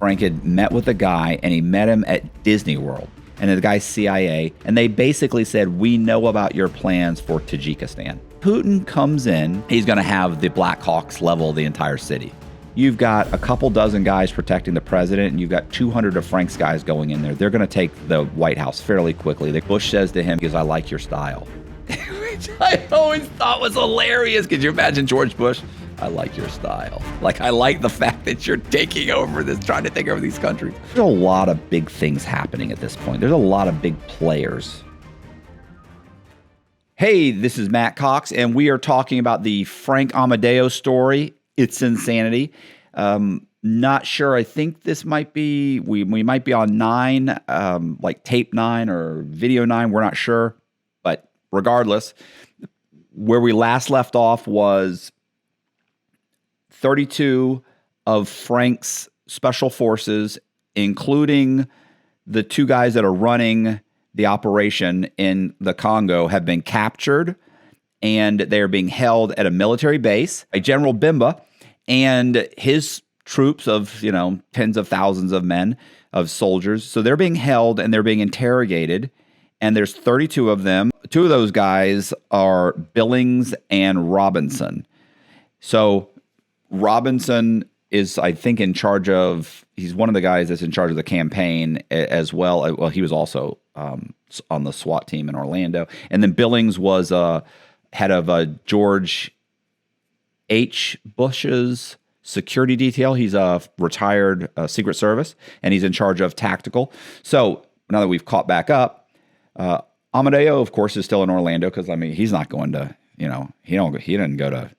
Frank had met with a guy, and he met him at Disney World. And the guy's CIA, and they basically said, we know about your plans for Tajikistan. Putin comes in, he's going to have the Black Hawks level the entire city. You've got a couple dozen guys protecting the president, and you've got 200 of Frank's guys going in there. They're going to take the White House fairly quickly. Bush says to him, because I like your style. Which I always thought was hilarious. Could you imagine George Bush? I like your style. Like, I like the fact that you're taking over this, trying to take over these countries. There's a lot of big things happening at this point. There's a lot of big players. Hey, this is Matt Cox, and we are talking about the Frank Amodeo story. It's insanity. Not sure. I think this might be, we might be on 9, like tape 9 or video 9. We're not sure. But regardless, where we last left off was 32 of Frank's special forces, including the 2 guys that are running the operation in the Congo, have been captured, and they are being held at a military base by General Bimba and his troops of, tens of thousands of men, of soldiers. So they're being held and they're being interrogated, and there's 32 of them. 2 of those guys are Billings and Robinson. So Robinson is, I think, in charge of, he's one of the guys that's in charge of the campaign as well. Well, he was also on the SWAT team in Orlando. And then Billings was head of George H. Bush's security detail. He's a retired Secret Service, and he's in charge of tactical. So now that we've caught back up, Amodeo, of course, is still in Orlando because, he's not going to, he didn't go to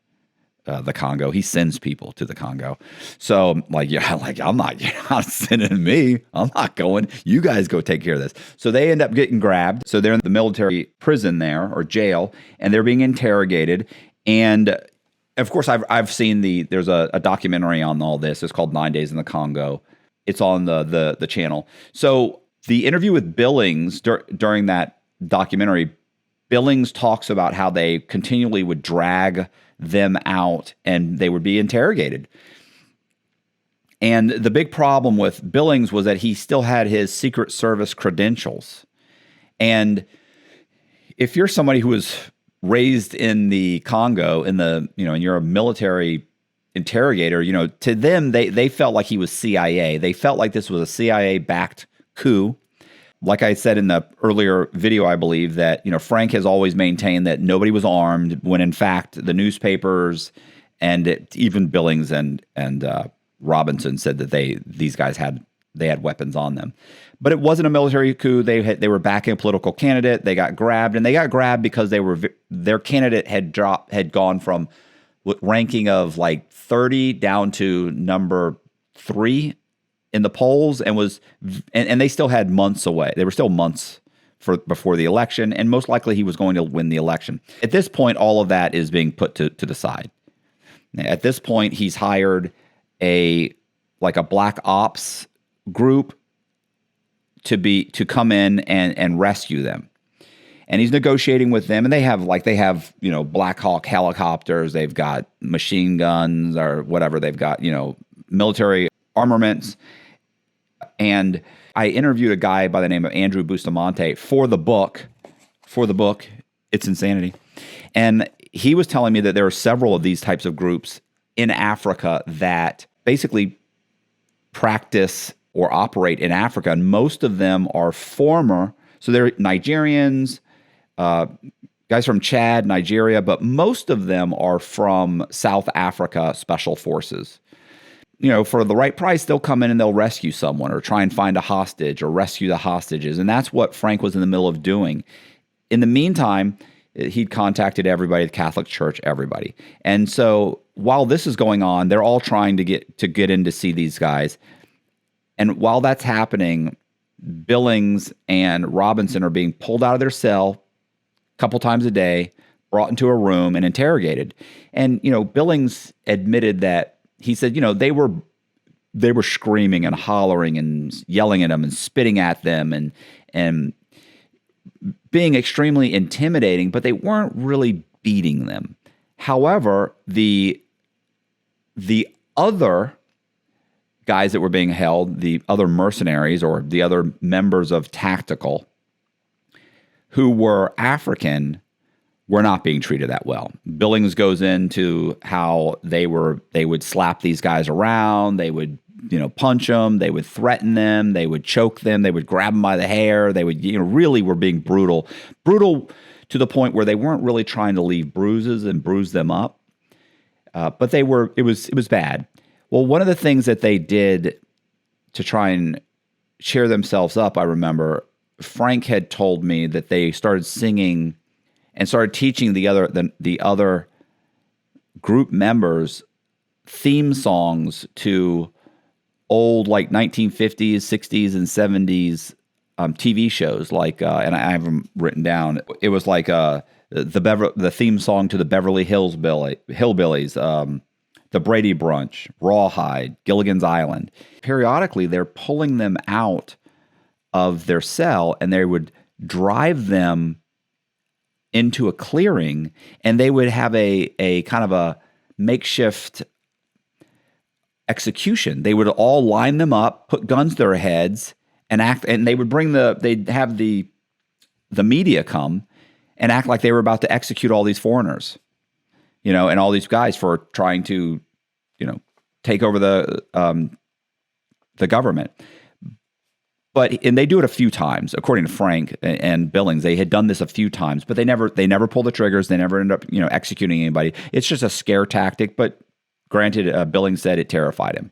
the Congo. He sends people to the Congo. So I'm not sending me. I'm not going. You guys go take care of this. So they end up getting grabbed. So they're in the military prison there, or jail, and they're being interrogated. And of course, I've seen there's a documentary on all this. It's called 9 Days in the Congo. It's on the channel. So the interview with Billings during that documentary, Billings talks about how they continually would drag them out and they would be interrogated. And the big problem with Billings was that he still had his Secret Service credentials. And if you're somebody who was raised in the Congo, and you're a military interrogator, to them, they felt like he was CIA. They felt like this was a CIA-backed coup. Like I said in the earlier video, I believe that, Frank has always maintained that nobody was armed, when in fact the newspapers and even Billings and Robinson said that these guys had weapons on them. But it wasn't a military coup. They were backing a political candidate. They got grabbed, and they got grabbed because their candidate had gone from ranking of like 30 down to number 3 in the polls, and they still had months away. They were still months before the election, and most likely he was going to win the election. At this point, all of that is being put to the side. At this point, he's hired a black ops group to come in and rescue them. And he's negotiating with them, and they have Black Hawk helicopters, they've got machine guns or whatever, they've got, military armaments. And I interviewed a guy by the name of Andrew Bustamante for the book, It's Insanity. And he was telling me that there are several of these types of groups in Africa that basically practice or operate in Africa. And most of them are so they're Nigerians, guys from Chad, Nigeria, but most of them are from South Africa Special Forces. For the right price, they'll come in and they'll rescue someone or try and find a hostage or rescue the hostages. And that's what Frank was in the middle of doing. In the meantime, he'd contacted everybody, the Catholic Church, everybody. And so while this is going on, they're all trying to get in to see these guys. And while that's happening, Billings and Robinson are being pulled out of their cell a couple times a day, brought into a room and interrogated. And, Billings admitted that he said, they were screaming and hollering and yelling at them and spitting at them and being extremely intimidating, but they weren't really beating them. However, the other guys that were being held, the other mercenaries or the other members of Tactical who were African were not being treated that well. Billings goes into how they would slap these guys around, they would punch them, they would threaten them, they would choke them, they would grab them by the hair, they would really were being brutal to the point where they weren't really trying to leave bruises and bruise them up, but it was bad. Well, one of the things that they did to try and cheer themselves up, I remember Frank had told me that they started singing and started teaching the other group members theme songs to old like 1950s, 60s, and 70s TV shows, like and I have them written down. It was like the theme song to the Beverly Hillbillies, the Brady Brunch, Rawhide, Gilligan's Island. Periodically, they're pulling them out of their cell, and they would drive them into a clearing, and they would have a kind of a makeshift execution. They would all line them up, put guns to their heads, and act. And they would they'd have the media come and act like they were about to execute all these foreigners, and all these guys for trying to, take over the government. And they do it a few times, according to Frank and Billings. They had done this a few times, but they never pull the triggers. They never end up, executing anybody. It's just a scare tactic. But granted, Billings said it terrified him.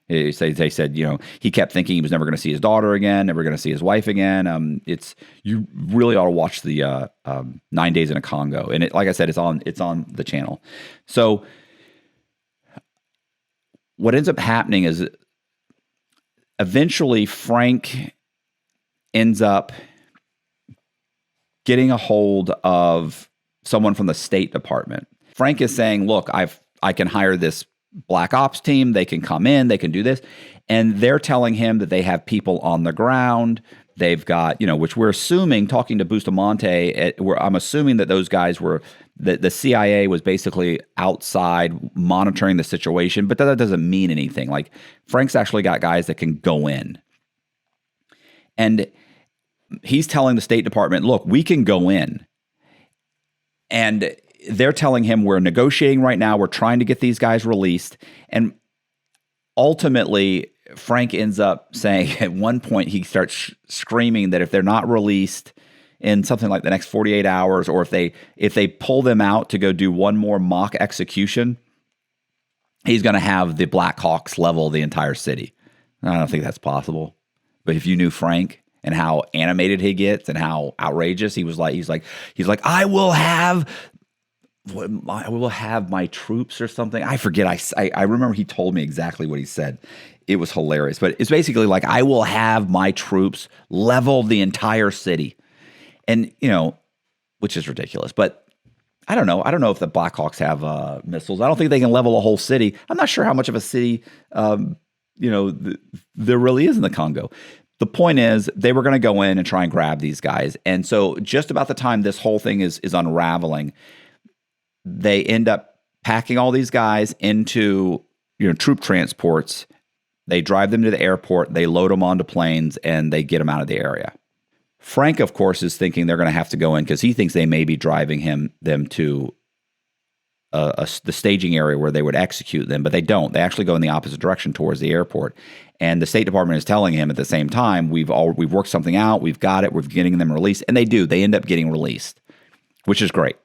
They said, he kept thinking he was never going to see his daughter again, never going to see his wife again. You really ought to watch the 9 Days in a Congo, and like I said, it's on the channel. So what ends up happening is eventually Frank ends up getting a hold of someone from the State Department. Frank is saying, "Look, I can hire this Black Ops team. They can come in. They can do this." And they're telling him that they have people on the ground. They've got, which we're assuming, talking to Bustamante, I'm assuming that those guys were, that the CIA was basically outside monitoring the situation, but that doesn't mean anything. Like, Frank's actually got guys that can go in. And he's telling the State Department, look, we can go in. And they're telling him, we're negotiating right now. We're trying to get these guys released. And ultimately, Frank ends up saying, at one point, he starts screaming that if they're not released in something like the next 48 hours, or if they pull them out to go do one more mock execution, he's going to have the Black Hawks level the entire city. I don't think that's possible. But if you knew Frank and how animated he gets and how outrageous he's like, I will have my troops or something. I forget. I remember he told me exactly what he said. It was hilarious. But it's basically like, I will have my troops level the entire city. And, which is ridiculous. But I don't know. I don't know if the Blackhawks have missiles. I don't think they can level a whole city. I'm not sure how much of a city, there really is in the Congo. The point is, they were going to go in and try and grab these guys. And so just about the time this whole thing is unraveling, they end up packing all these guys into, troop transports. They drive them to the airport, they load them onto planes, and they get them out of the area. Frank, of course, is thinking they're going to have to go in because he thinks they may be driving them to the staging area where they would execute them, but they don't. They actually go in the opposite direction towards the airport. And the State Department is telling him at the same time, we've worked something out, we've got it, we're getting them released. And they do. They end up getting released, which is great.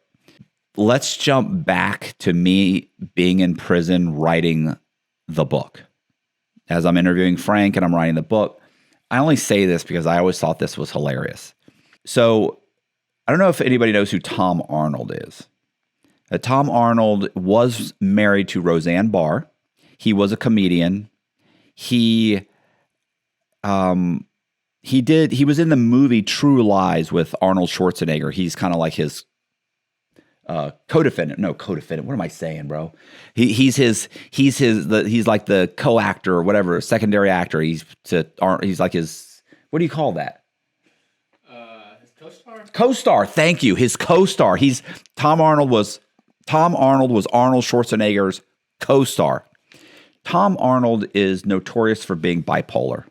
Let's jump back to me being in prison writing the book. As I'm interviewing Frank and I'm writing the book, I only say this because I always thought this was hilarious. So I don't know if anybody knows who Tom Arnold is. Tom Arnold was married to Roseanne Barr. He was a comedian. He was in the movie True Lies with Arnold Schwarzenegger. He's kind of like his co-defendant. What am I saying, bro? He's like the co-actor or whatever, secondary actor. He's like his, what do you call that? His co-star. Co-star. Thank you. His co-star. Tom Arnold was Arnold Schwarzenegger's co-star. Tom Arnold is notorious for being bipolar.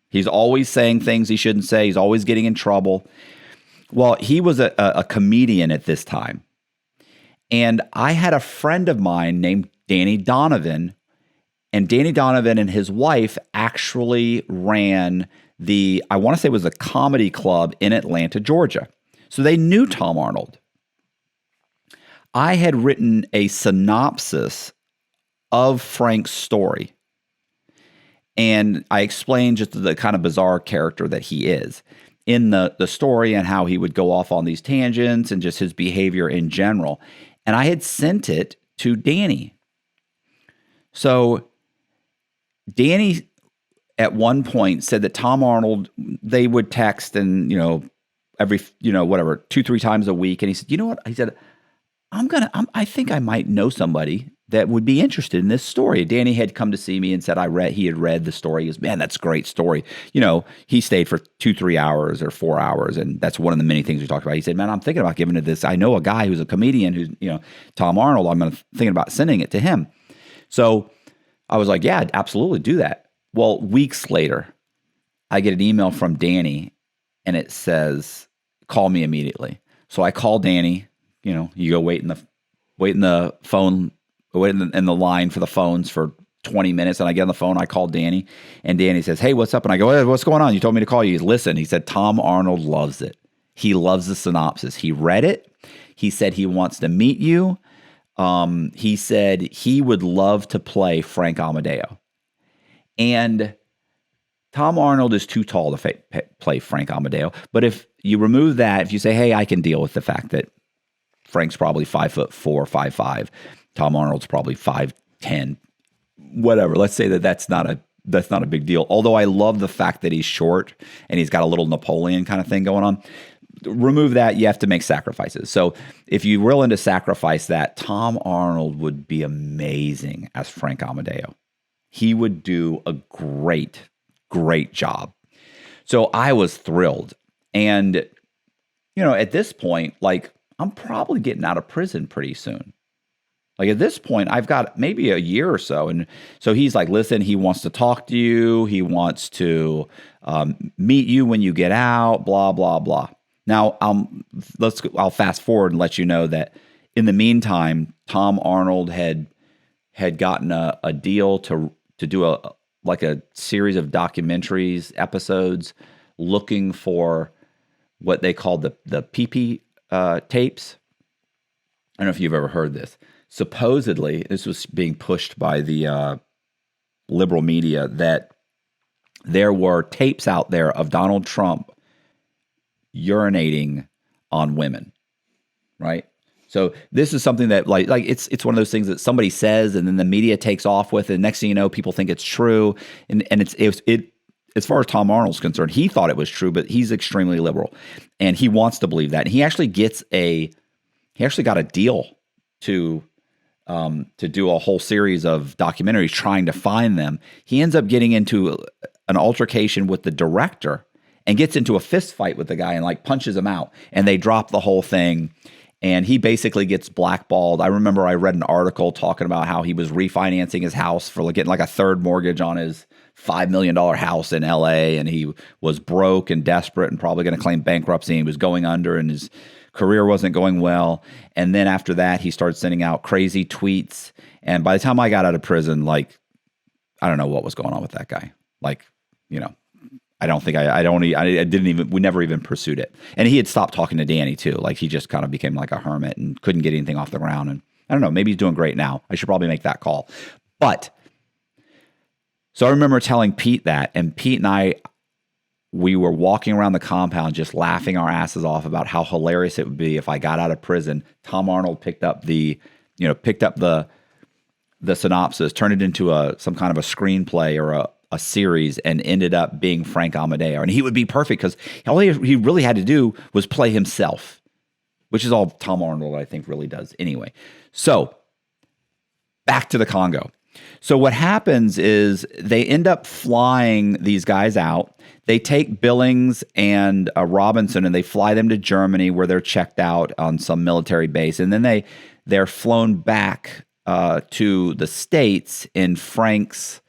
He's always saying things he shouldn't say. He's always getting in trouble. Well, he was a comedian at this time. And I had a friend of mine named Danny Donovan. And Danny Donovan and his wife actually ran I want to say it was a comedy club in Atlanta, Georgia. So they knew Tom Arnold. I had written a synopsis of Frank's story. And I explained just the kind of bizarre character that he is in the story and how he would go off on these tangents and just his behavior in general. And I had sent it to Danny. So Danny at one point said that Tom Arnold, they would text and, every, 2-3 times a week. And he said, you know what? He said, I think I might know somebody that would be interested in this story. Danny had come to see me and said he had read the story. He goes, man, that's a great story. He stayed for 2-3 hours or 4 hours, and that's one of the many things we talked about. He said, man, I'm thinking about giving it this. I know a guy who's a comedian who's, Tom Arnold. I'm thinking about sending it to him. So I was like, yeah, absolutely do that. Well, weeks later, I get an email from Danny, and it says, call me immediately. So I call Danny. You go wait in the phone. Wait in the line for the phones for 20 minutes, and I get on the phone. I call Danny, and Danny says, hey, what's up? And I go, hey, what's going on? You told me to call you. Listen, he said, Tom Arnold loves it. He loves the synopsis. He read it. He said he wants to meet you. He said he would love to play Frank Amodeo. And Tom Arnold is too tall to play Frank Amodeo. But if you remove that, if you say, hey, I can deal with the fact that Frank's probably 5'4", 5'5", Tom Arnold's probably 5'10", whatever. Let's say that's not a big deal. Although I love the fact that he's short and he's got a little Napoleon kind of thing going on. Remove that, you have to make sacrifices. So if you're willing to sacrifice that, Tom Arnold would be amazing as Frank Amodeo. He would do a great, great job. So I was thrilled. And, at this point, I'm probably getting out of prison pretty soon. At this point, I've got maybe a year or so. And so he's like, listen, he wants to talk to you. He wants to meet you when you get out, blah, blah, blah. Now, I'll fast forward and let you know that in the meantime, Tom Arnold had gotten a deal to do a series of documentaries, episodes, looking for what they called the PP tapes. I don't know if you've ever heard this. Supposedly, this was being pushed by the liberal media that there were tapes out there of Donald Trump urinating on women, right? So this is something that it's one of those things that somebody says and then the media takes off with it. Next thing you know, people think it's true, and it as far as Tom Arnold's concerned, he thought it was true, but he's extremely liberal, and he wants to believe that. And he actually got a deal to do a whole series of documentaries trying to find them. He ends up getting into an altercation with the director and gets into a fist fight with the guy and punches him out, and they drop the whole thing. And he basically gets blackballed. I remember I read an article talking about how he was refinancing his house for getting a third mortgage on his $5 million house in LA. And he was broke and desperate and probably going to claim bankruptcy. And he was going under and his career wasn't going well. And then after that, he started sending out crazy tweets. And by the time I got out of prison, I don't know what was going on with that guy. I don't think I didn't even, we never even pursued it. And he had stopped talking to Danny too. He just kind of became like a hermit and couldn't get anything off the ground. And I don't know, maybe he's doing great now. I should probably make that call. But so I remember telling Pete that, and Pete and we were walking around the compound just laughing our asses off about how hilarious it would be if I got out of prison. Tom Arnold picked up the synopsis, turned it into some kind of a screenplay or a series, and ended up being Frank Amodeo. And he would be perfect because all he really had to do was play himself, which is all Tom Arnold, I think, really does anyway. So back to the Congo. So what happens is they end up flying these guys out. They take Billings and Robinson and they fly them to Germany where they're checked out on some military base. And then they're flown back to the States in Frank's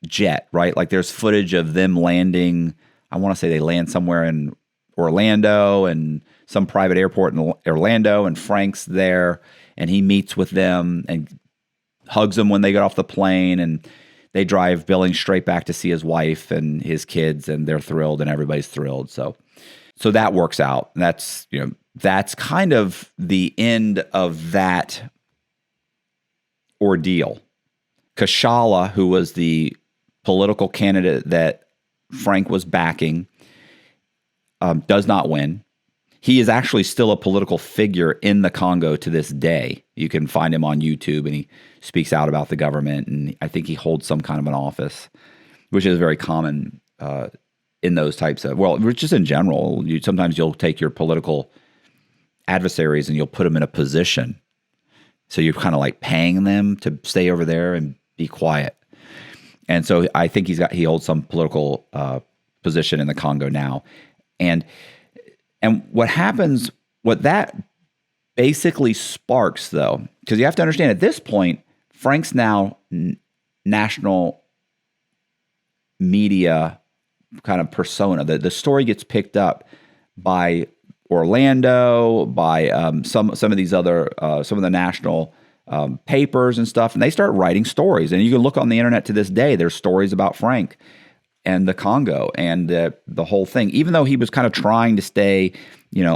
jet, right? Like there's footage of them landing. I want to say they land somewhere in Orlando and some private airport in Orlando, and Frank's there, and he meets with them and hugs them when they get off the plane, and they drive Billings straight back to see his wife and his kids, and they're thrilled, and everybody's thrilled. So that works out. And that's kind of the end of that ordeal. Kashala, who was the political candidate that Frank was backing, does not win. He is actually still a political figure in the Congo to this day. You can find him on YouTube, and he speaks out about the government, and I think he holds some kind of an office, which is very common in those types of, well, just in general. Sometimes you'll take your political adversaries and you'll put them in a position. So you're kind of like paying them to stay over there and be quiet. And so I think he holds some political position in the Congo now. And what happens, what that basically sparks, though, because you have to understand at this point, Frank's now national media kind of persona. The story gets picked up by Orlando, by some of these other some of the national papers and stuff, and they start writing stories. And you can look on the internet to this day. There's stories about Frank and the Congo and the whole thing. Even though he was kind of trying to stay,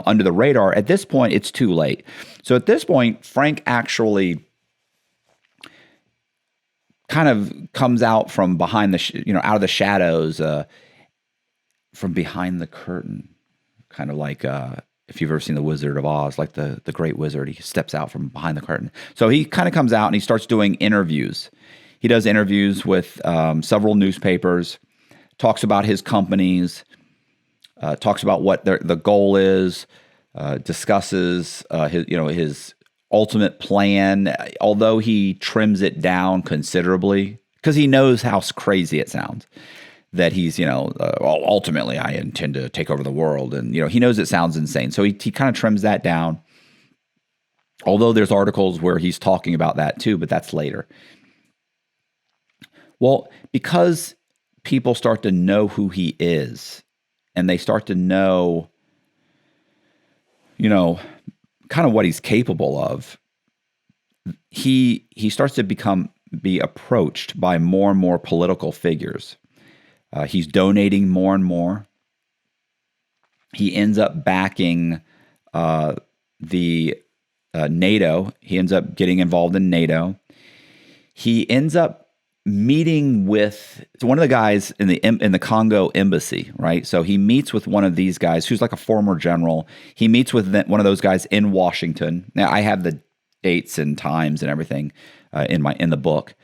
under the radar, at this point it's too late. So at this point, Frank actually kind of comes out from behind out of the shadows, from behind the curtain, kind of like if you've ever seen The Wizard of Oz, like the great wizard, he steps out from behind the curtain. So he kind of comes out and he starts doing interviews. He does interviews with several newspapers, talks about his companies, talks about what the goal is, discusses his ultimate plan, although he trims it down considerably because he knows how crazy it sounds. That he's, ultimately I intend to take over the world. And, he knows it sounds insane. So he kind of trims that down. Although there's articles where he's talking about that too, but that's later. Well, because people start to know who he is and they start to know, kind of what he's capable of, he starts to be approached by more and more political figures. He's donating more and more. He ends up backing the NATO. He ends up getting involved in NATO. He ends up meeting with one of the guys in the Congo embassy, right? So he meets with one of these guys who's like a former general. He meets with one of those guys in Washington. Now I have the dates and times and everything in the book,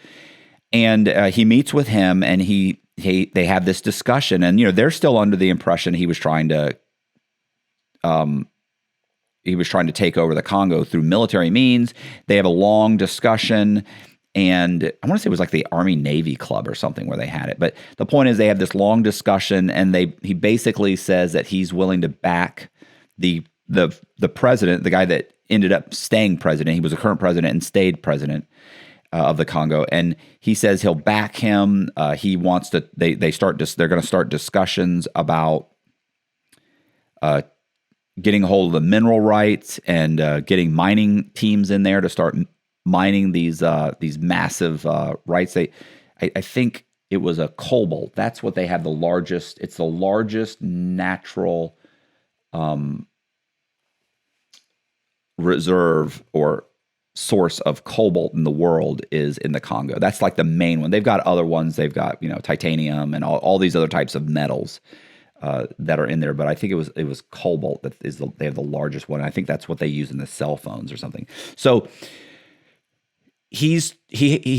and he meets with him, and they have this discussion, and they're still under the impression he was trying to take over the Congo through military means. They have a long discussion, and I want to say it was like the Army Navy Club or something where they had it. But the point is, they have this long discussion, and he basically says that he's willing to back the president, the guy that ended up staying president. He was a current president and stayed president of the Congo, and he says he'll back him. He wants to. They're going to start discussions about getting a hold of the mineral rights and getting mining teams in there to start mining these massive rights. I think it was a cobalt. That's what they have the largest. It's the largest natural reserve or source of cobalt in the world is in the Congo. That's like the main one. They've got other ones. They've got titanium and all these other types of metals that are in there. But I think it was cobalt that they have the largest one. I think that's what they use in the cell phones or something. So he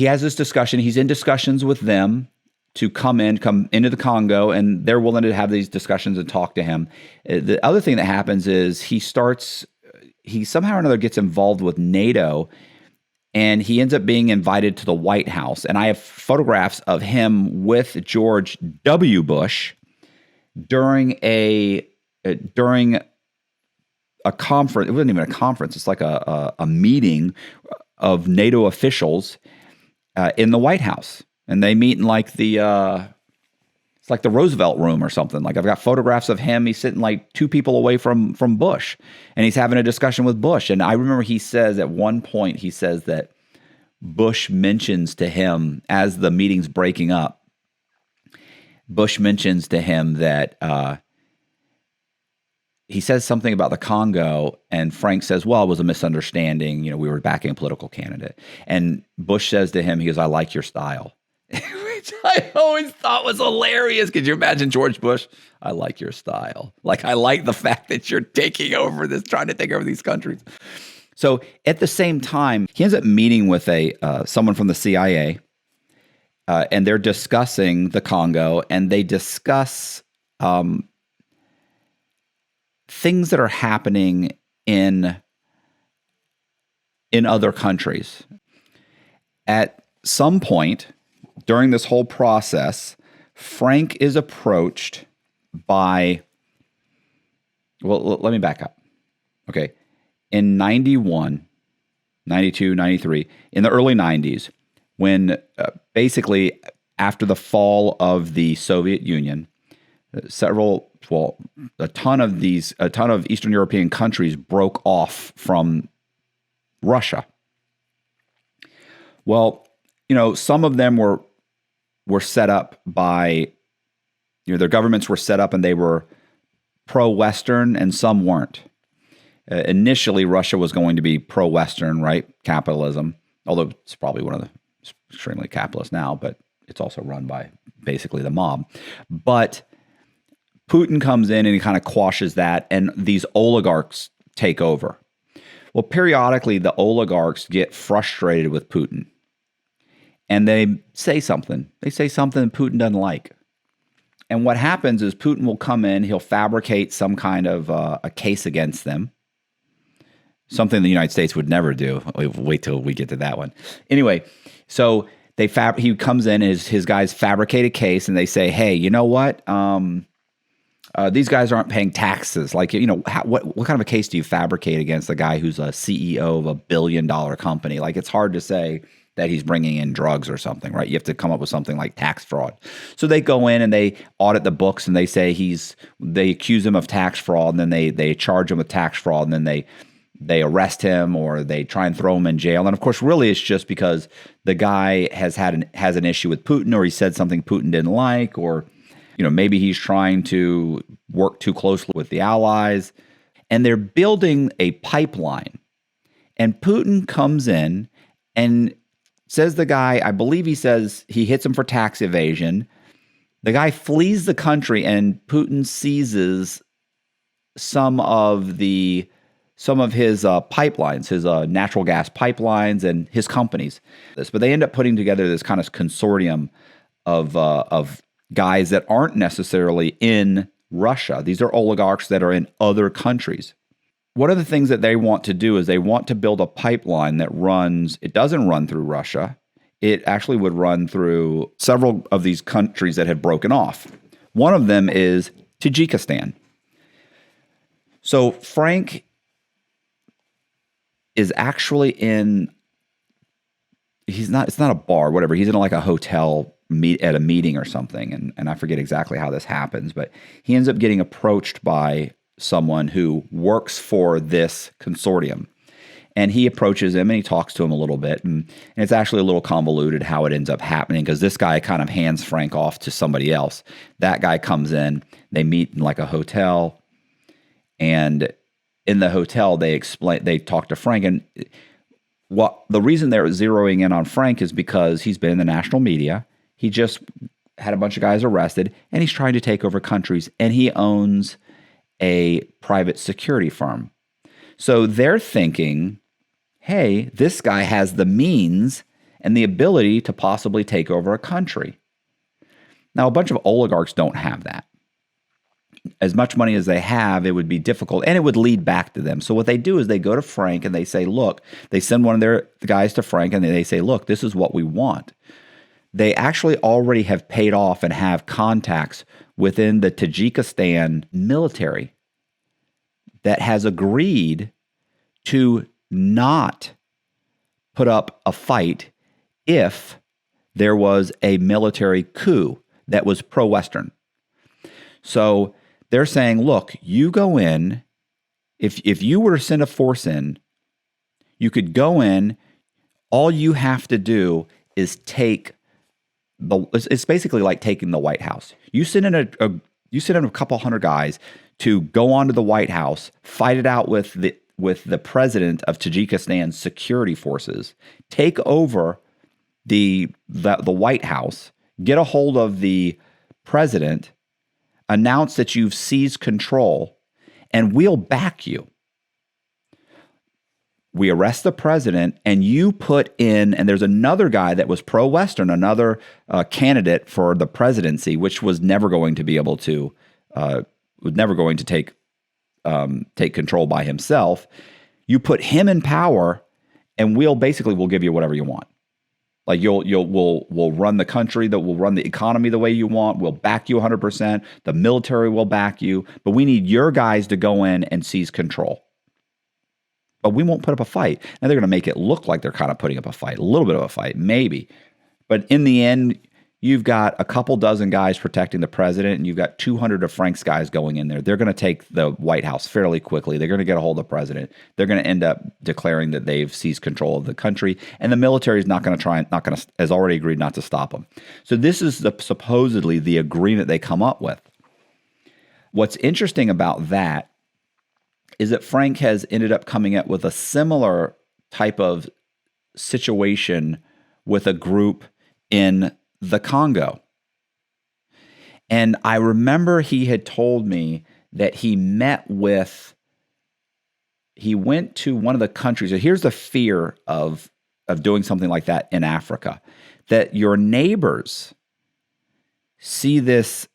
has this discussion. He's in discussions with them to come into the Congo, and they're willing to have these discussions and talk to him. The other thing that happens is he somehow or another gets involved with NATO, and he ends up being invited to the White House. And I have photographs of him with George W. Bush during a conference. It wasn't even a conference. It's like a meeting of NATO officials in the White House, and they meet in like it's like the Roosevelt room or something. Like I've got photographs of him. He's sitting like 2 people away from Bush, and he's having a discussion with Bush. And I remember he says at one point, he says that Bush mentions to him as the meeting's breaking up, Bush mentions to him that he says something about the Congo, and Frank says, well, it was a misunderstanding. You know, we were backing a political candidate. And Bush says to him, he goes, I like your style. Which I always thought was hilarious. Could you imagine George Bush? I like your style. Like, I like the fact that you're trying to take over these countries. So at the same time, he ends up meeting with someone from the CIA, and they're discussing the Congo, and they discuss things that are happening in other countries. At some point during this whole process, Frank is approached by, well, let me back up. Okay. In 91, 92, 93, in the early 90s, when basically after the fall of the Soviet Union, a ton of Eastern European countries broke off from Russia. Well, you know, some of them were set up by, you know, their governments were set up and they were pro-Western, and some weren't. Initially, Russia was going to be pro-Western, right? Capitalism, although it's probably one of the extremely capitalist now, but it's also run by basically the mob. But Putin comes in and he kind of quashes that, and these oligarchs take over. Well, periodically, the oligarchs get frustrated with Putin, and they say something. They say something Putin doesn't like. And what happens is Putin will come in, he'll fabricate some kind of a case against them, something the United States would never do. Wait till we get to that one. Anyway, so he comes in, his guys fabricate a case, and they say, hey, you know what? These guys aren't paying taxes. Like, you know, what kind of a case do you fabricate against a guy who's a CEO of a billion-dollar company? Like, it's hard to say that he's bringing in drugs or something, right? You have to come up with something like tax fraud. So they go in and they audit the books, and they say they accuse him of tax fraud, and then they charge him with tax fraud, and then they arrest him, or they try and throw him in jail. And of course, really it's just because the guy has an issue with Putin, or he said something Putin didn't like, or, you know, maybe he's trying to work too closely with the allies. And they're building a pipeline. And Putin comes in and says the guy, I believe he says he hits him for tax evasion. The guy flees the country, and Putin seizes some of his pipelines, his natural gas pipelines, and his companies. But they end up putting together this kind of consortium of guys that aren't necessarily in Russia. These are oligarchs that are in other countries. One of the things that they want to do is they want to build a pipeline that it doesn't run through Russia. It actually would run through several of these countries that had broken off. One of them is Tajikistan. So Frank is actually it's not a bar, whatever. He's in like a hotel at a meeting or something. And I forget exactly how this happens, but he ends up getting approached by someone who works for this consortium. And he approaches him and he talks to him a little bit. And it's actually a little convoluted how it ends up happening, because this guy kind of hands Frank off to somebody else. That guy comes in, they meet in like a hotel, and in the hotel they talk to Frank. And the reason they're zeroing in on Frank is because he's been in the national media. He just had a bunch of guys arrested, and he's trying to take over countries, and he owns a private security firm. So they're thinking, hey, this guy has the means and the ability to possibly take over a country. Now, a bunch of oligarchs don't have that. As much money as they have, it would be difficult, and it would lead back to them. So what they do is they go to Frank and they say, look, they send one of the guys to Frank, and they say, look, this is what we want. They actually already have paid off and have contacts within the Tajikistan military that has agreed to not put up a fight if there was a military coup that was pro-Western. So they're saying, look, you go in, if you were to send a force in, you could go in, all you have to do is take it's basically like taking the White House. You send in a couple hundred guys to go onto the White House, fight it out with the president of Tajikistan's security forces, take over the White House, get a hold of the president, announce that you've seized control, and we'll back you. We arrest the president, and you put in, and there's another guy that was pro-Western, another candidate for the presidency, which was never going to be able to, take control by himself. You put him in power, and we'll give you whatever you want. Like we'll run the country, we'll run the economy the way you want. We'll back you 100%. The military will back you, but we need your guys to go in and seize control. But we won't put up a fight. Now they're going to make it look like they're kind of putting up a fight, a little bit of a fight, maybe. But in the end, you've got a couple dozen guys protecting the president, and you've got 200 of Frank's guys going in there. They're going to take the White House fairly quickly. They're going to get a hold of the president. They're going to end up declaring that they've seized control of the country, and the military is has already agreed not to stop them. So this is supposedly the agreement they come up with. What's interesting about that is that Frank has ended up coming up with a similar type of situation with a group in the Congo. And I remember he had told me that he went to one of the countries. So here's the fear of doing something like that in Africa, that your neighbors see this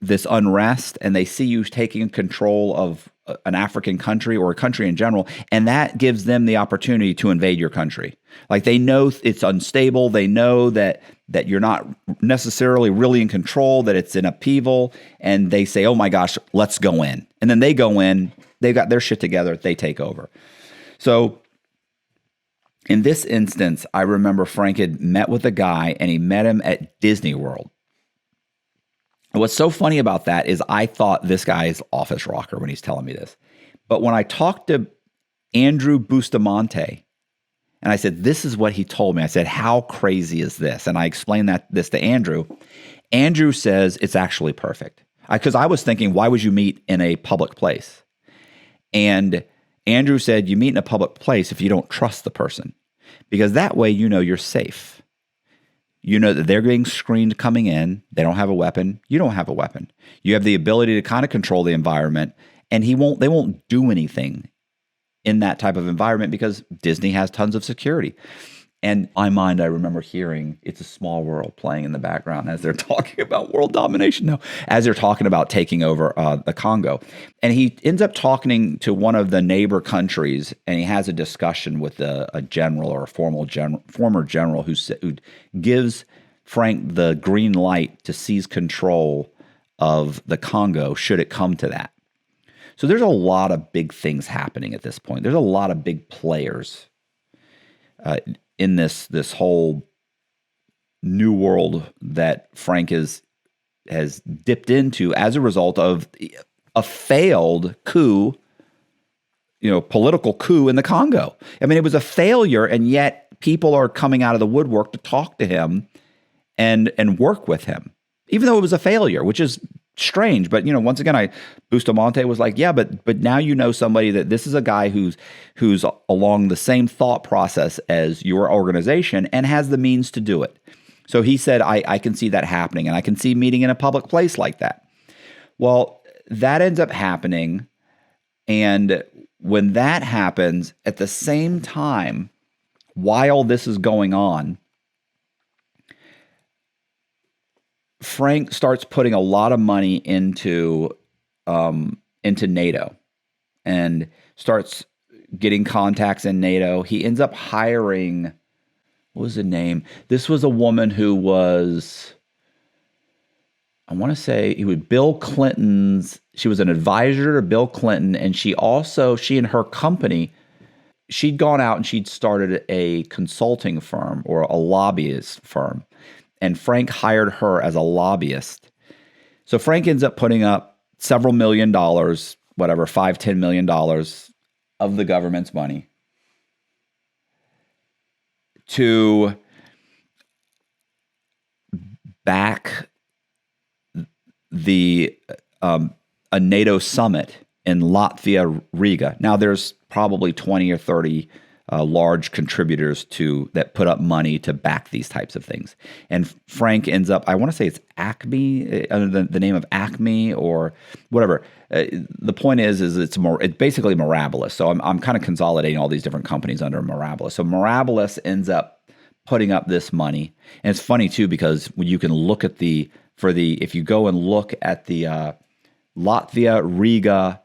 unrest and they see you taking control of an African country or a country in general, and that gives them the opportunity to invade your country. Like they know it's unstable. They know that you're not necessarily really in control, that it's in upheaval, and they say, oh my gosh, let's go in. And then they go in, they've got their shit together, they take over. So in this instance, I remember Frank had met with a guy, and he met him at Disney World. What's so funny about that is I thought this guy is office rocker when he's telling me this. But when I talked to Andrew Bustamante, and I said, this is what he told me. I said, how crazy is this? And I explained this to Andrew. Andrew says it's actually perfect. Because I was thinking, why would you meet in a public place? And Andrew said, you meet in a public place if you don't trust the person. Because that way you know you're safe. You know that they're being screened coming in. They don't have a weapon. You don't have a weapon. You have the ability to kind of control the environment, and they won't do anything in that type of environment because Disney has tons of security. And in my mind, I remember hearing It's a Small World playing in the background as they're talking about world domination. No, as they're talking about taking over the Congo. And he ends up talking to one of the neighbor countries, and he has a discussion with a general or a former general who gives Frank the green light to seize control of the Congo should it come to that. So there's a lot of big things happening at this point. There's a lot of big players in this whole new world that Frank has dipped into as a result of a failed coup, political coup in the Congo. I mean, it was a failure, and yet people are coming out of the woodwork to talk to him and work with him, even though it was a failure, which is strange. But once again, Bustamante was like, yeah, but now you know somebody that this is a guy who's along the same thought process as your organization and has the means to do it. So he said, I can see that happening, and I can see meeting in a public place like that. Well, that ends up happening, and when that happens, at the same time, while this is going on, Frank starts putting a lot of money into NATO and starts getting contacts in NATO. He ends up hiring, what was the name? This was a woman who was, I want to say, she was an advisor to Bill Clinton, and she and her company she'd gone out and she'd started a consulting firm or a lobbyist firm, and Frank hired her as a lobbyist. So Frank ends up putting up several $1,000,000, whatever, $5-10 million of the government's money to back a NATO summit in Latvia, Riga. Now, there's probably 20 or 30 large contributors that put up money to back these types of things. And Frank ends up, I want to say it's Acme, the name of Acme or whatever. The point is it's basically Mirabilis. So I'm kind of consolidating all these different companies under Mirabilis. So Mirabilis ends up putting up this money. And it's funny too, because when you can look at if you go and look at the Latvia Riga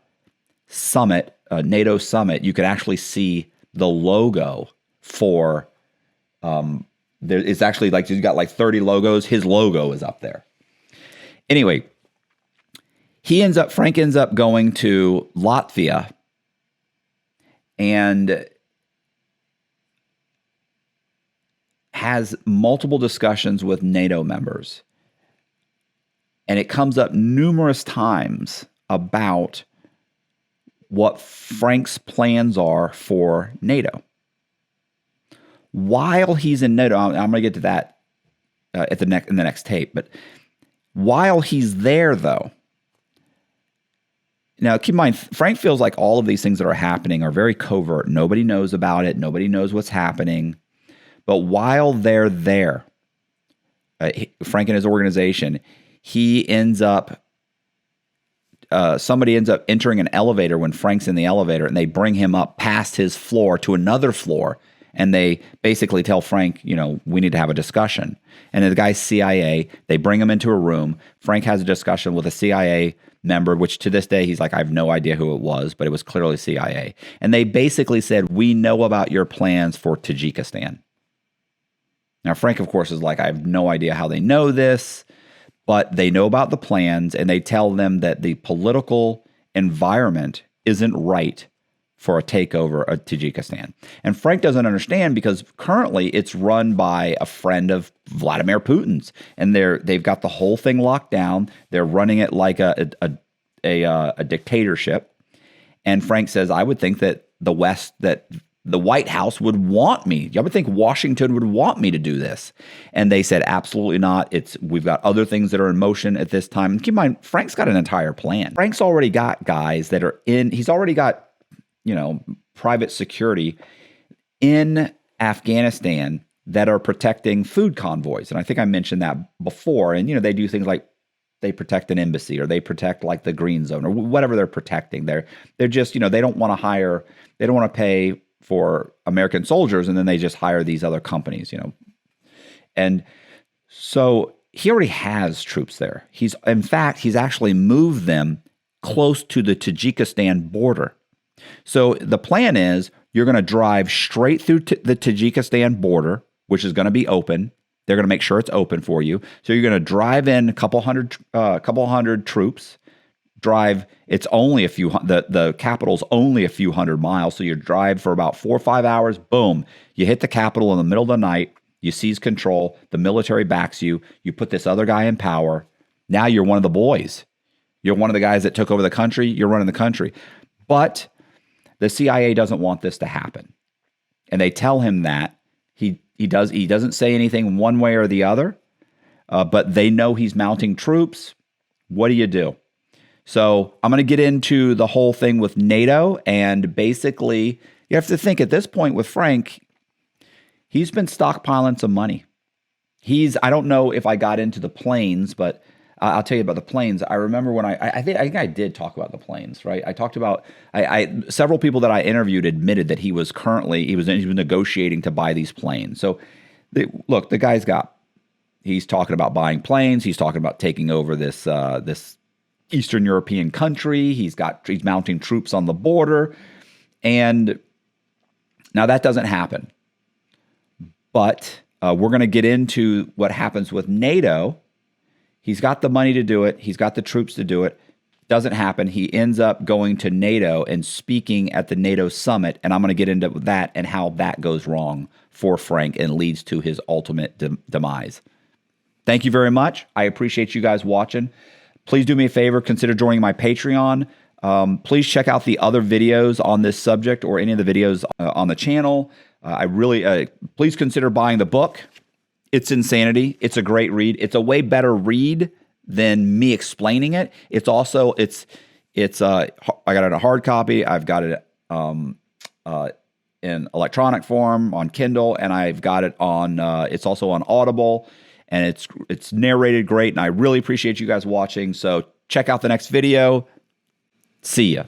summit, NATO summit, you can actually see the logo for it's actually like you've got like 30 logos. His logo is up there. Anyway, Frank ends up going to Latvia and has multiple discussions with NATO members. And it comes up numerous times about what Frank's plans are for NATO. While he's in NATO, I'm going to get to that in the next tape, but while he's there, though, now keep in mind, Frank feels like all of these things that are happening are very covert. Nobody knows about it. Nobody knows what's happening. But while they're there, Frank and his organization, he ends up somebody ends up entering an elevator when Frank's in the elevator, and they bring him up past his floor to another floor, and they basically tell Frank, we need to have a discussion. And the guy's CIA. They bring him into a room. Frank has a discussion with a CIA member, which to this day, he's like, I have no idea who it was, but it was clearly CIA. And they basically said, we know about your plans for Tajikistan. Now, Frank, of course, is like, I have no idea how they know this. But they know about the plans, and they tell them that the political environment isn't right for a takeover of Tajikistan. And Frank doesn't understand because currently it's run by a friend of Vladimir Putin's, and they've got the whole thing locked down. They're running it like a dictatorship. And Frank says, I would think that the White House would want me. I would think Washington would want me to do this. And they said, absolutely not. We've got other things that are in motion at this time. And keep in mind, Frank's got an entire plan. Frank's already got guys that are he's already got, private security in Afghanistan that are protecting food convoys. And I think I mentioned that before. And, they do things like they protect an embassy or they protect like the green zone or whatever they're protecting. They're just, they don't want to pay for American soldiers, and then they just hire these other companies, And so he already has troops there. He's actually moved them close to the Tajikistan border. So the plan is you're going to drive straight through the Tajikistan border, which is going to be open. They're going to make sure it's open for you. So you're going to drive in a couple hundred troops. It's only the capital's only a few hundred miles. So you drive for about 4 or 5 hours. Boom. You hit the capital in the middle of the night. You seize control. The military backs you. You put this other guy in power. Now you're one of the boys. You're one of the guys that took over the country. You're running the country. But the CIA doesn't want this to happen. And they tell him that. He doesn't say anything one way or the other. But they know he's mounting troops. What do you do? So I'm going to get into the whole thing with NATO, and basically you have to think at this point with Frank, he's been stockpiling some money. I don't know if I got into the planes, but I'll tell you about the planes. I remember when I think I did talk about the planes, right? I talked about, several people that I interviewed admitted that he was negotiating to buy these planes. So look, the guy's he's talking about buying planes. He's talking about taking over this Eastern European country. He's mounting troops on the border. And now that doesn't happen. But we're going to get into what happens with NATO. He's got the money to do it. He's got the troops to do it. Doesn't happen. He ends up going to NATO and speaking at the NATO summit, and I'm going to get into that and how that goes wrong for Frank and leads to his ultimate demise. Thank you very much. I appreciate you guys watching. Please do me a favor, consider joining my Patreon. Please check out the other videos on this subject or any of the videos on the channel. Please consider buying the book. It's insanity. It's a great read. It's a way better read than me explaining it. It's also, I got it in a hard copy. I've got it in electronic form on Kindle, and I've got it on, it's also on Audible, and it's narrated great, and I really appreciate you guys watching. So check out the next video. See ya.